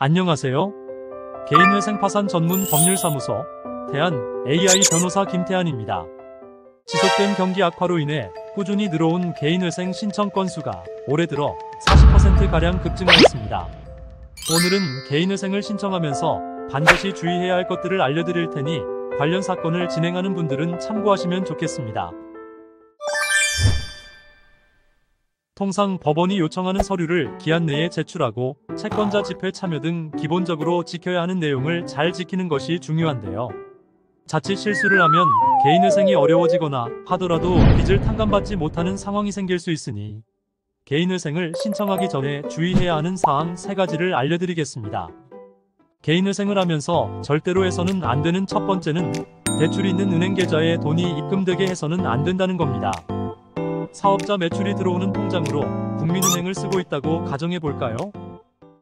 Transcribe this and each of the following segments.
안녕하세요. 개인회생 파산 전문 법률사무소 대한 AI 변호사 김태환입니다. 지속된 경기 악화로 인해 꾸준히 늘어온 개인회생 신청 건수가 올해 들어 40%가량 급증하였습니다. 오늘은 개인회생을 신청하면서 반드시 주의해야 할 것들을 알려드릴 테니 관련 사건을 진행하는 분들은 참고하시면 좋겠습니다. 통상 법원이 요청하는 서류를 기한 내에 제출하고 채권자 집회 참여 등 기본적으로 지켜야 하는 내용을 잘 지키는 것이 중요한데요. 자칫 실수를 하면 개인회생이 어려워지거나 하더라도 빚을 탕감받지 못하는 상황이 생길 수 있으니 개인회생을 신청하기 전에 주의해야 하는 사항 3가지를 알려드리겠습니다. 개인회생을 하면서 절대로 해서는 안 되는 첫 번째는 대출이 있는 은행 계좌에 돈이 입금되게 해서는 안 된다는 겁니다. 사업자 매출이 들어오는 통장으로 국민은행을 쓰고 있다고 가정해 볼까요?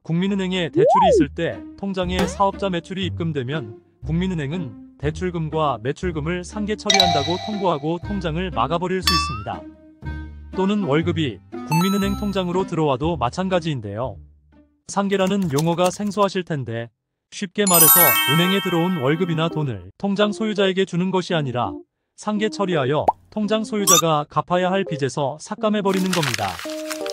국민은행에 대출이 있을 때 통장에 사업자 매출이 입금되면 국민은행은 대출금과 매출금을 상계 처리한다고 통보하고 통장을 막아버릴 수 있습니다. 또는 월급이 국민은행 통장으로 들어와도 마찬가지인데요. 상계라는 용어가 생소하실 텐데 쉽게 말해서 은행에 들어온 월급이나 돈을 통장 소유자에게 주는 것이 아니라 상계 처리하여 통장 소유자가 갚아야 할 빚에서 삭감해버리는 겁니다.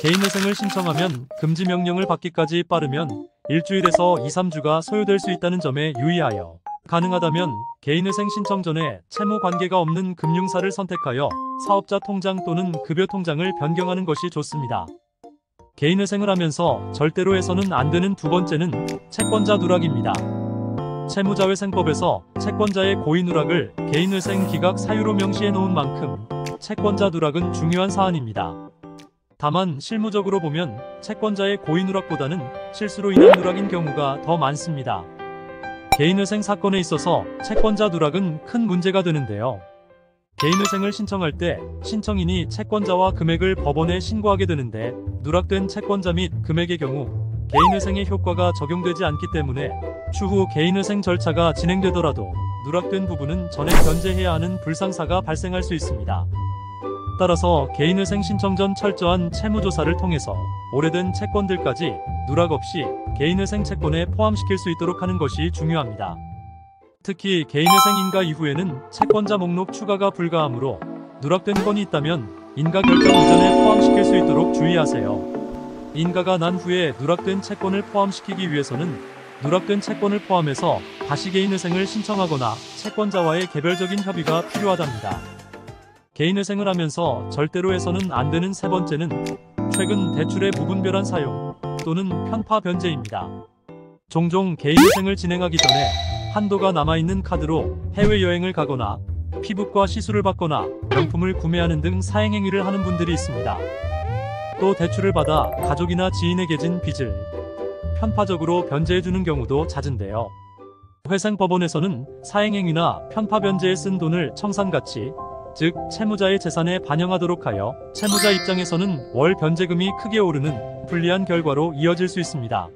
개인회생을 신청하면 금지명령을 받기까지 빠르면 일주일에서 2-3주가 소요될 수 있다는 점에 유의하여 가능하다면 개인회생 신청 전에 채무관계가 없는 금융사를 선택하여 사업자 통장 또는 급여 통장을 변경하는 것이 좋습니다. 개인회생을 하면서 절대로 해서는 안 되는 두 번째는 채권자 누락입니다. 채무자회생법에서 채권자의 고의 누락을 개인회생 기각 사유로 명시해 놓은 만큼 채권자 누락은 중요한 사안입니다. 다만 실무적으로 보면 채권자의 고의 누락보다는 실수로 인한 누락인 경우가 더 많습니다. 개인회생 사건에 있어서 채권자 누락은 큰 문제가 되는데요. 개인회생을 신청할 때 신청인이 채권자와 금액을 법원에 신고하게 되는데 누락된 채권자 및 금액의 경우 개인회생의 효과가 적용되지 않기 때문에 추후 개인회생 절차가 진행되더라도 누락된 부분은 전액 변제해야 하는 불상사가 발생할 수 있습니다. 따라서 개인회생 신청 전 철저한 채무조사를 통해서 오래된 채권들까지 누락 없이 개인회생 채권에 포함시킬 수 있도록 하는 것이 중요합니다. 특히 개인회생 인가 이후에는 채권자 목록 추가가 불가하므로 누락된 건이 있다면 인가 결정 이전에 포함시킬 수 있도록 주의하세요. 인가가 난 후에 누락된 채권을 포함시키기 위해서는 누락된 채권을 포함해서 다시 개인회생을 신청하거나 채권자와의 개별적인 협의가 필요하답니다. 개인회생을 하면서 절대로 해서는 안 되는 세 번째는 최근 대출의 무분별한 사용 또는 편파 변제입니다. 종종 개인회생을 진행하기 전에 한도가 남아있는 카드로 해외여행을 가거나 피부과 시술을 받거나 명품을 구매하는 등 사행행위를 하는 분들이 있습니다. 또 대출을 받아 가족이나 지인에게 진 빚을 편파적으로 변제해주는 경우도 잦은데요. 회생법원에서는 사행행위나 편파 변제에 쓴 돈을 청산가치, 즉 채무자의 재산에 반영하도록 하여 채무자 입장에서는 월 변제금이 크게 오르는 불리한 결과로 이어질 수 있습니다.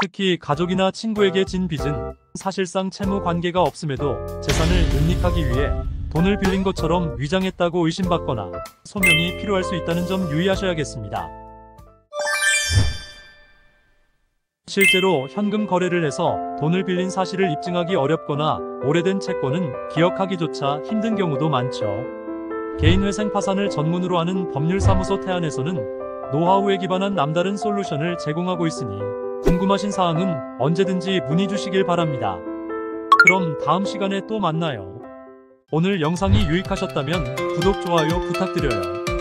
특히 가족이나 친구에게 진 빚은 사실상 채무 관계가 없음에도 재산을 은닉하기 위해 돈을 빌린 것처럼 위장했다고 의심받거나 소명이 필요할 수 있다는 점 유의하셔야겠습니다. 실제로 현금 거래를 해서 돈을 빌린 사실을 입증하기 어렵거나 오래된 채권은 기억하기조차 힘든 경우도 많죠. 개인회생 파산을 전문으로 하는 법률사무소 태안에서는 노하우에 기반한 남다른 솔루션을 제공하고 있으니 궁금하신 사항은 언제든지 문의 주시길 바랍니다. 그럼 다음 시간에 또 만나요. 오늘 영상이 유익하셨다면 구독, 좋아요 부탁드려요.